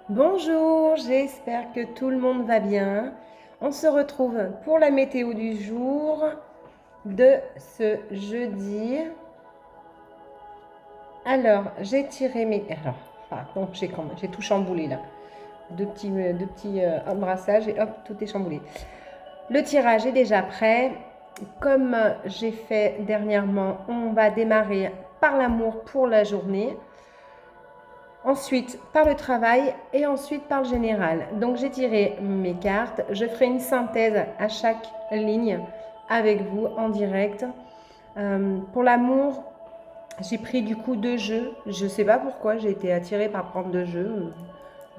Bonjour, j'espère que tout le monde va bien. On se retrouve pour la météo du jour de ce jeudi. Alors, j'ai tiré mes... Alors, pardon, j'ai tout chamboulé là. Deux petits embrassages et hop, tout est chamboulé. Le tirage est déjà prêt. Comme j'ai fait dernièrement, on va démarrer par l'amour pour la journée. Ensuite par le travail et ensuite par le général. Donc j'ai tiré mes cartes, je ferai une synthèse à chaque ligne avec vous en direct. Pour l'amour, j'ai pris du coup 2 jeux. Je ne sais pas pourquoi j'ai été attirée par prendre 2 jeux.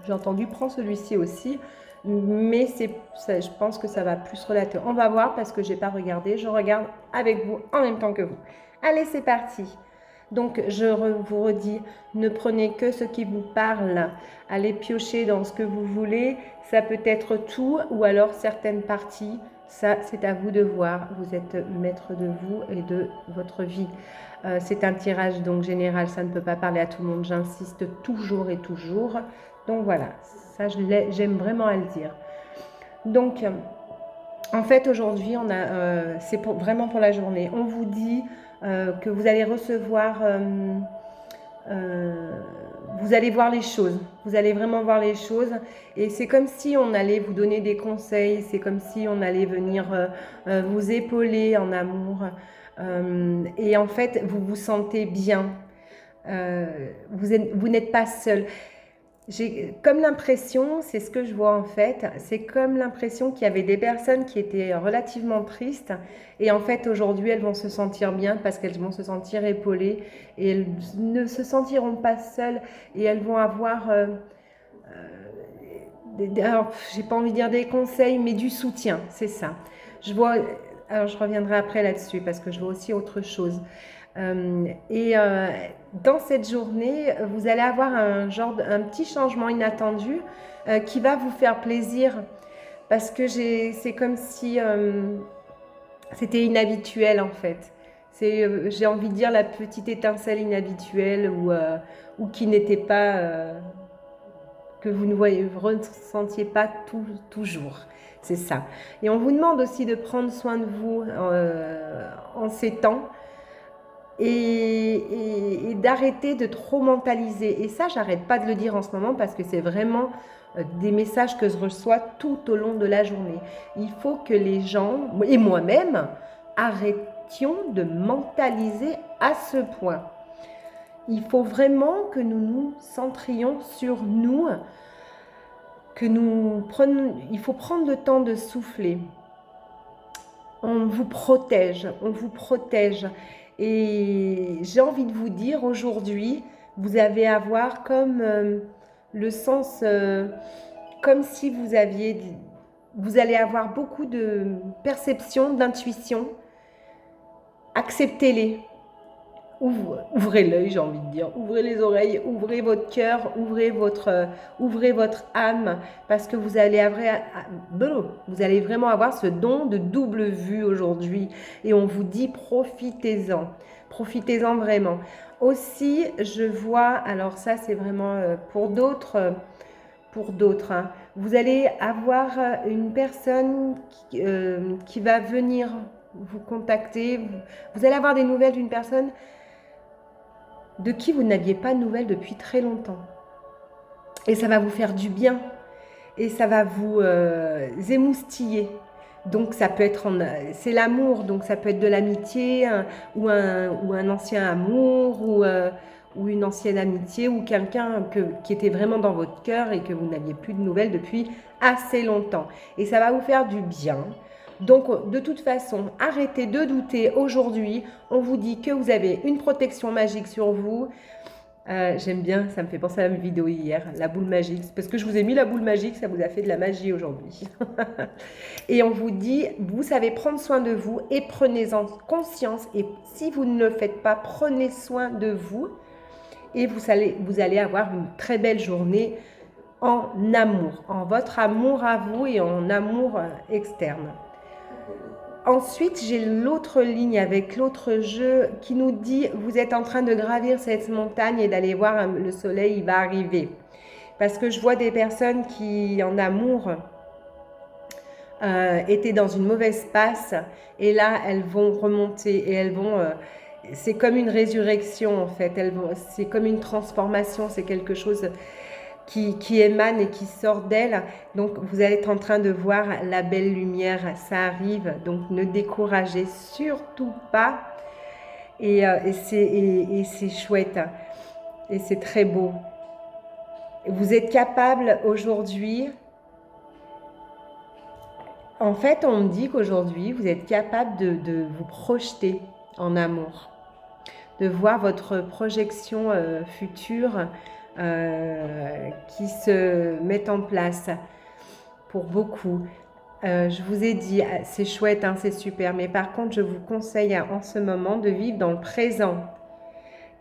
J'ai entendu prendre celui-ci aussi, mais je pense que ça va plus relater. On va voir parce que je n'ai pas regardé. Je regarde avec vous en même temps que vous. Allez, c'est parti. Donc, je vous redis, ne prenez que ce qui vous parle. Allez piocher dans ce que vous voulez. Ça peut être tout ou alors certaines parties. Ça, c'est à vous de voir. Vous êtes maître de vous et de votre vie. C'est un tirage donc général. Ça ne peut pas parler à tout le monde. J'insiste toujours et toujours. Donc voilà, ça j'aime vraiment à le dire. Donc, en fait, aujourd'hui, c'est vraiment pour la journée. On vous dit que vous allez recevoir, vous allez voir les choses. Vous allez vraiment voir les choses. Et c'est comme si on allait vous donner des conseils. C'est comme si on allait venir vous épauler en amour. Et en fait, vous vous sentez bien. Vous n'êtes pas seul. J'ai comme l'impression, c'est ce que je vois en fait, c'est comme l'impression qu'il y avait des personnes qui étaient relativement tristes et en fait aujourd'hui elles vont se sentir bien parce qu'elles vont se sentir épaulées et elles ne se sentiront pas seules et elles vont avoir, alors j'ai pas envie de dire des conseils, mais du soutien, c'est ça. Je vois, alors je reviendrai après là-dessus parce que je vois aussi autre chose. Et dans cette journée, vous allez avoir un petit changement inattendu qui va vous faire plaisir parce que c'est comme si c'était inhabituel en fait. J'ai envie de dire la petite étincelle inhabituelle ou qui n'était pas, que vous ne ressentiez pas toujours. C'est ça. Et on vous demande aussi de prendre soin de vous en ces temps et d'arrêter de trop mentaliser. Et ça, j'arrête pas de le dire en ce moment parce que c'est vraiment des messages que je reçois tout au long de la journée. Il faut que les gens, et moi-même, arrêtions de mentaliser à ce point. Il faut vraiment que nous nous centrions sur nous, il faut prendre le temps de souffler. On vous protège. Et j'ai envie de vous dire, aujourd'hui, vous allez avoir comme le sens, comme si vous allez avoir beaucoup de perception, d'intuition. Acceptez-les. Ouvrez l'œil, j'ai envie de dire. Ouvrez les oreilles, ouvrez votre cœur, ouvrez votre âme, parce que vous allez vraiment avoir ce don de double vue aujourd'hui. Et on vous dit, profitez-en. Profitez-en vraiment. Aussi, je vois, alors ça c'est vraiment pour d'autres, hein. Vous allez avoir une personne qui va venir vous contacter. Vous allez avoir des nouvelles d'une personne de qui vous n'aviez pas de nouvelles depuis très longtemps. Et ça va vous faire du bien. Et ça va vous émoustiller. Donc ça peut être, c'est l'amour, donc ça peut être de l'amitié ou un ancien amour ou une ancienne amitié ou quelqu'un qui était vraiment dans votre cœur et que vous n'aviez plus de nouvelles depuis assez longtemps. Et ça va vous faire du bien. Donc, de toute façon, arrêtez de douter. Aujourd'hui, on vous dit que vous avez une protection magique sur vous. J'aime bien, ça me fait penser à la vidéo hier, la boule magique. Parce que je vous ai mis la boule magique, ça vous a fait de la magie aujourd'hui. Et on vous dit, vous savez prendre soin de vous et prenez-en conscience. Et si vous ne le faites pas, prenez soin de vous. Et vous allez avoir une très belle journée en amour, en votre amour à vous et en amour externe. Ensuite, j'ai l'autre ligne avec l'autre jeu qui nous dit, vous êtes en train de gravir cette montagne et d'aller voir le soleil, il va arriver. Parce que je vois des personnes qui, en amour, étaient dans une mauvaise passe. Et là, elles vont remonter et elles vont... c'est comme une résurrection, en fait. C'est comme une transformation. C'est quelque chose qui émane et qui sort d'elle. Donc, vous allez être en train de voir la belle lumière. Ça arrive. Donc, ne découragez surtout pas. Et c'est chouette. Et c'est très beau. Vous êtes capable aujourd'hui... En fait, on me dit qu'aujourd'hui, vous êtes capable de vous projeter en amour, de voir votre projection future qui se met en place pour beaucoup. Je vous ai dit, c'est chouette, hein, c'est super, mais par contre, je vous conseille en ce moment de vivre dans le présent.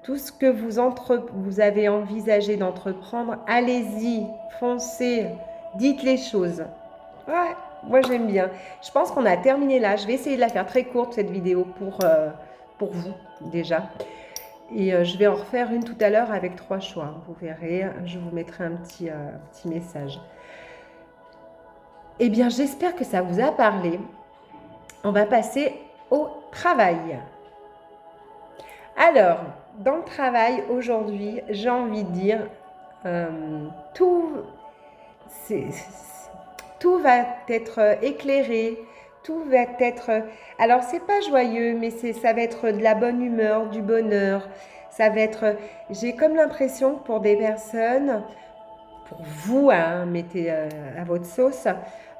Tout ce que vous avez envisagé d'entreprendre, allez-y, foncez, dites les choses. Ouais, moi j'aime bien. Je pense qu'on a terminé là. Je vais essayer de la faire très courte, cette vidéo, pour vous, déjà. Et je vais en refaire une tout à l'heure avec 3 choix. Vous verrez, je vous mettrai un petit message. Eh bien, j'espère que ça vous a parlé. On va passer au travail. Alors, dans le travail, aujourd'hui, j'ai envie de dire, tout va être éclairé, tout va être... Alors, c'est pas joyeux, mais ça va être de la bonne humeur, du bonheur. Ça va être... J'ai comme l'impression que pour des personnes, pour vous, hein, mettez à votre sauce,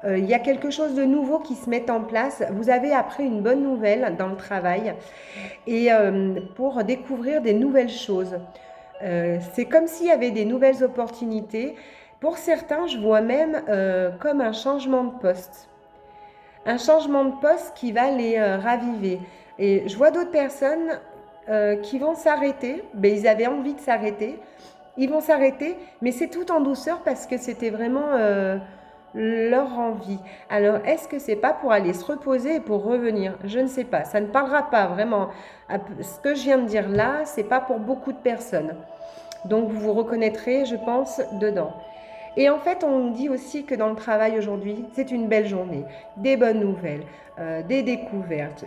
il y a quelque chose de nouveau qui se met en place. Vous avez appris une bonne nouvelle dans le travail et pour découvrir des nouvelles choses. C'est comme s'il y avait des nouvelles opportunités. Pour certains, je vois même comme un changement de poste. Un changement de poste qui va les raviver. Et je vois d'autres personnes qui vont s'arrêter. Ben, ils avaient envie de s'arrêter. Ils vont s'arrêter, mais c'est tout en douceur parce que c'était vraiment leur envie. Alors, est-ce que c'est pas pour aller se reposer et pour revenir? Je ne sais pas. Ça ne parlera pas vraiment. Ce que je viens de dire là, c'est pas pour beaucoup de personnes. Donc, vous vous reconnaîtrez, je pense, dedans. Et en fait, on dit aussi que dans le travail aujourd'hui, c'est une belle journée. Des bonnes nouvelles, des découvertes.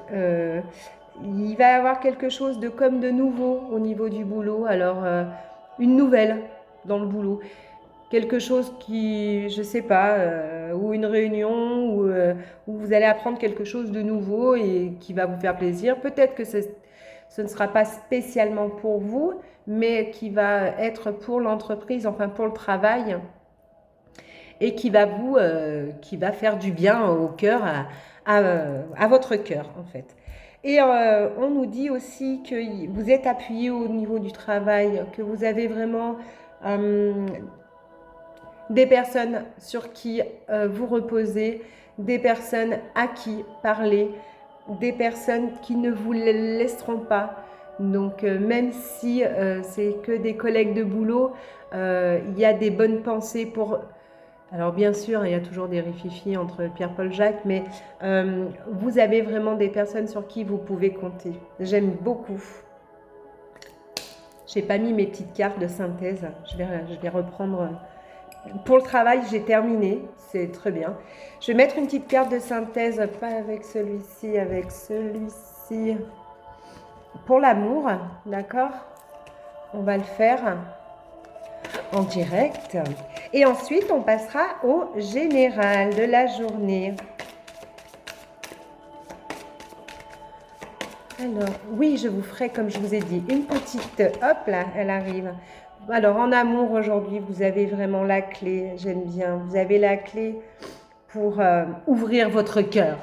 Il va y avoir quelque chose de nouveau au niveau du boulot. Alors, une nouvelle dans le boulot. Quelque chose qui, je sais pas, ou une réunion où vous allez apprendre quelque chose de nouveau et qui va vous faire plaisir. Peut-être que ce ne sera pas spécialement pour vous, mais qui va être pour l'entreprise, enfin pour le travail, et qui va faire du bien au cœur, à votre cœur en fait. Et on nous dit aussi que vous êtes appuyé au niveau du travail, que vous avez vraiment des personnes sur qui vous reposez, des personnes à qui parler, des personnes qui ne vous laisseront pas. Donc même si c'est que des collègues de boulot, il y a des bonnes pensées pour... Alors bien sûr, il y a toujours des rififi entre Pierre-Paul Jacques, mais vous avez vraiment des personnes sur qui vous pouvez compter. J'aime beaucoup. Je n'ai pas mis mes petites cartes de synthèse. Je vais reprendre... Pour le travail, j'ai terminé. C'est très bien. Je vais mettre une petite carte de synthèse, pas avec celui-ci, avec celui-ci. Pour l'amour, d'accord? On va le faire en direct. Et ensuite, on passera au général de la journée. Alors, oui, je vous ferai, comme je vous ai dit, une petite... Hop là, elle arrive. Alors, en amour, aujourd'hui, vous avez vraiment la clé. J'aime bien. Vous avez la clé pour ouvrir votre cœur.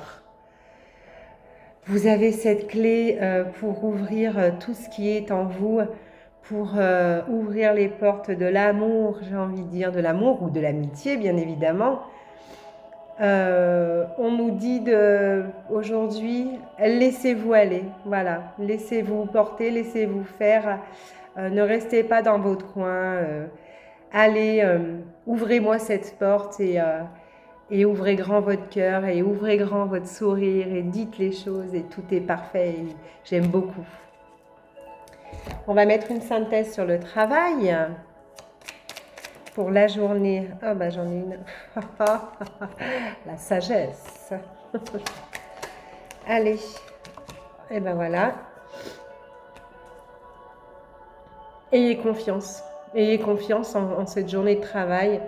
Vous avez cette clé pour ouvrir tout ce qui est en vous, pour ouvrir les portes de l'amour, j'ai envie de dire, de l'amour ou de l'amitié, bien évidemment. On nous dit aujourd'hui, laissez-vous aller, voilà, laissez-vous porter, laissez-vous faire, ne restez pas dans votre coin, allez, ouvrez-moi cette porte et ouvrez grand votre cœur et ouvrez grand votre sourire et dites les choses et tout est parfait. J'aime beaucoup. On va mettre une synthèse sur le travail. pour la journée. Ah bah j'en ai une. La sagesse. Allez. Et ben voilà. Ayez confiance. Ayez confiance en cette journée de travail.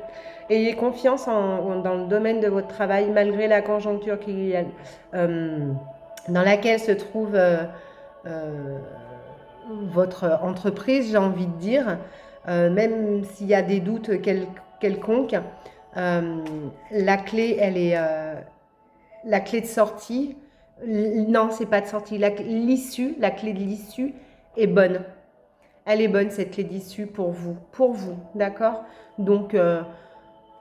Ayez confiance dans le domaine de votre travail, malgré la conjoncture dans laquelle se trouve votre entreprise, j'ai envie de dire. Même s'il y a des doutes quelconques, la clé, elle est la clé de sortie. Non, c'est pas de sortie. L'issue, la clé de l'issue est bonne. Elle est bonne, cette clé d'issue pour vous, d'accord? Donc,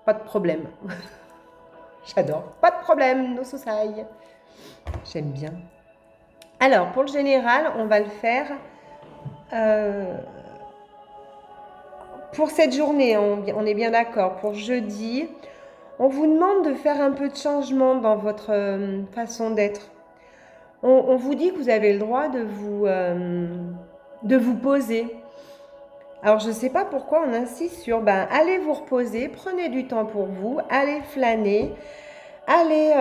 pas de problème. J'adore. Pas de problème, no society. J'aime bien. Alors, pour le général, on va le faire pour cette journée. On est bien d'accord. Pour jeudi, on vous demande de faire un peu de changement dans votre façon d'être. On vous dit que vous avez le droit de vous poser. Alors, je ne sais pas pourquoi on insiste sur, allez vous reposer, prenez du temps pour vous, allez flâner, allez,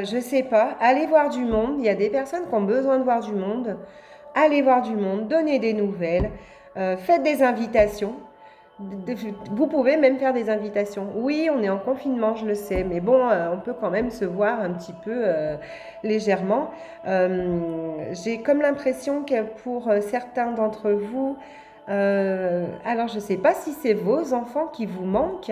je ne sais pas, allez voir du monde. Il y a des personnes qui ont besoin de voir du monde. Allez voir du monde, donnez des nouvelles, faites des invitations. Vous pouvez même faire des invitations. Oui, on est en confinement, je le sais, mais bon, on peut quand même se voir un petit peu légèrement. J'ai comme l'impression que pour certains d'entre vous, alors je ne sais pas si c'est vos enfants qui vous manquent,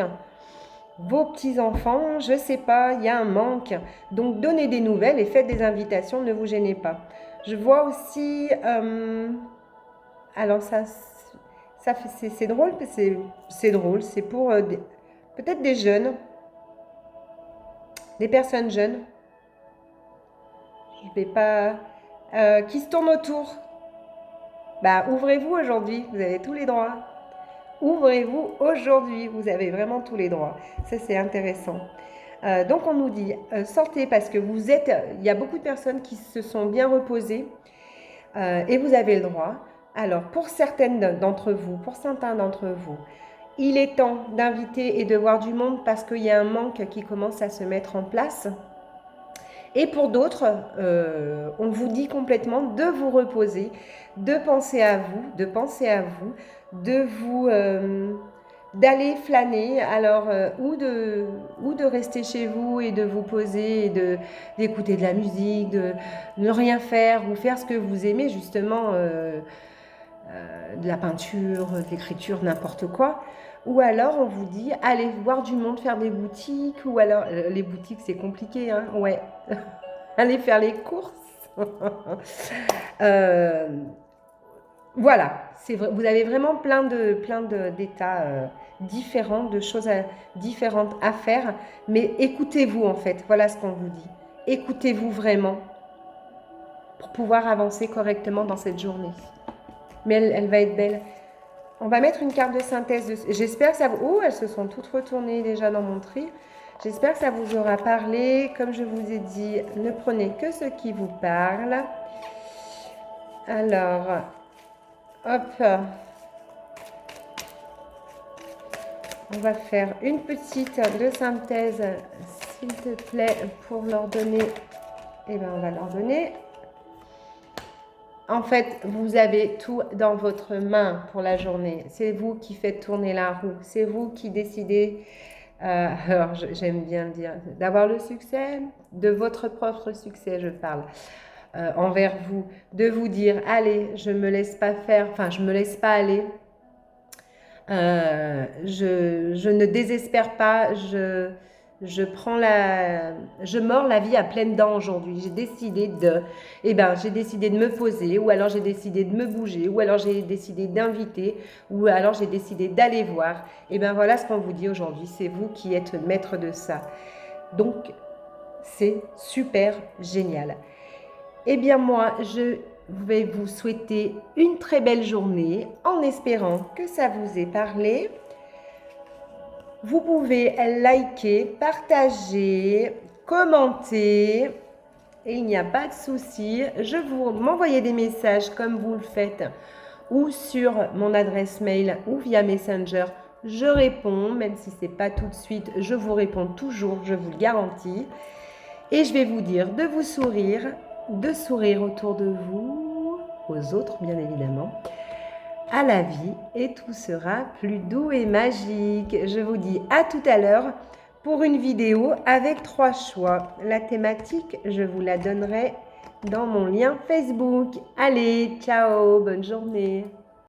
vos petits-enfants, je ne sais pas, il y a un manque. Donc donnez des nouvelles et faites des invitations, ne vous gênez pas. Je vois aussi, alors c'est drôle, c'est drôle, c'est pour peut-être des jeunes, des personnes jeunes. Je vais pas, qui se tournent autour. Ouvrez-vous aujourd'hui, vous avez tous les droits. Ouvrez-vous aujourd'hui, vous avez vraiment tous les droits. Ça, c'est intéressant. Donc, on nous dit, sortez parce que il y a beaucoup de personnes qui se sont bien reposées et vous avez le droit. Alors, pour certains d'entre vous, il est temps d'inviter et de voir du monde parce qu'il y a un manque qui commence à se mettre en place. Et pour d'autres, on vous dit complètement de vous reposer, de penser à vous, d'aller flâner, alors ou de rester chez vous et de vous poser et d'écouter de la musique, de ne rien faire ou faire ce que vous aimez justement, de la peinture, de l'écriture, n'importe quoi. Ou alors on vous dit allez voir du monde, faire des boutiques, ou alors les boutiques c'est compliqué, hein, ouais. Allez faire les courses. Voilà, c'est vrai, vous avez vraiment plein d'états différents, de choses différentes à faire, mais écoutez-vous en fait, voilà ce qu'on vous dit. Écoutez-vous vraiment pour pouvoir avancer correctement dans cette journée. Mais elle va être belle. On va mettre une carte de synthèse. J'espère que ça vous... Oh, elles se sont toutes retournées déjà dans mon tri. J'espère que ça vous aura parlé. Comme je vous ai dit, ne prenez que ce qui vous parle. Alors, hop. On va faire une petite de synthèse, s'il te plaît, pour leur donner. Eh bien, on va leur donner. En fait, vous avez tout dans votre main pour la journée. C'est vous qui faites tourner la roue. C'est vous qui décidez, alors j'aime bien le dire, d'avoir le succès, de votre propre succès, je parle, envers vous. De vous dire, allez, je ne me laisse pas faire, enfin, je ne me laisse pas aller. Je ne désespère pas, je mords la vie à pleines dents aujourd'hui. J'ai décidé de me poser, ou alors j'ai décidé de me bouger, ou alors j'ai décidé d'inviter, ou alors j'ai décidé d'aller voir. Et bien voilà ce qu'on vous dit aujourd'hui, c'est vous qui êtes maître de ça. Donc, c'est super génial. Eh bien moi, je vais vous souhaiter une très belle journée en espérant que ça vous ait parlé. Vous pouvez liker, partager, commenter et il n'y a pas de souci. Je vous m'envoyez des messages comme vous le faites ou sur mon adresse mail ou via Messenger je réponds, même si ce n'est pas tout de suite, je vous réponds toujours, je vous le garantis. Et je vais vous dire de vous sourire, de sourire autour de vous, aux autres bien évidemment, à la vie, et tout sera plus doux et magique. Je vous dis à tout à l'heure pour une vidéo avec 3 choix. La thématique, je vous la donnerai dans mon lien Facebook. Allez, ciao, bonne journée.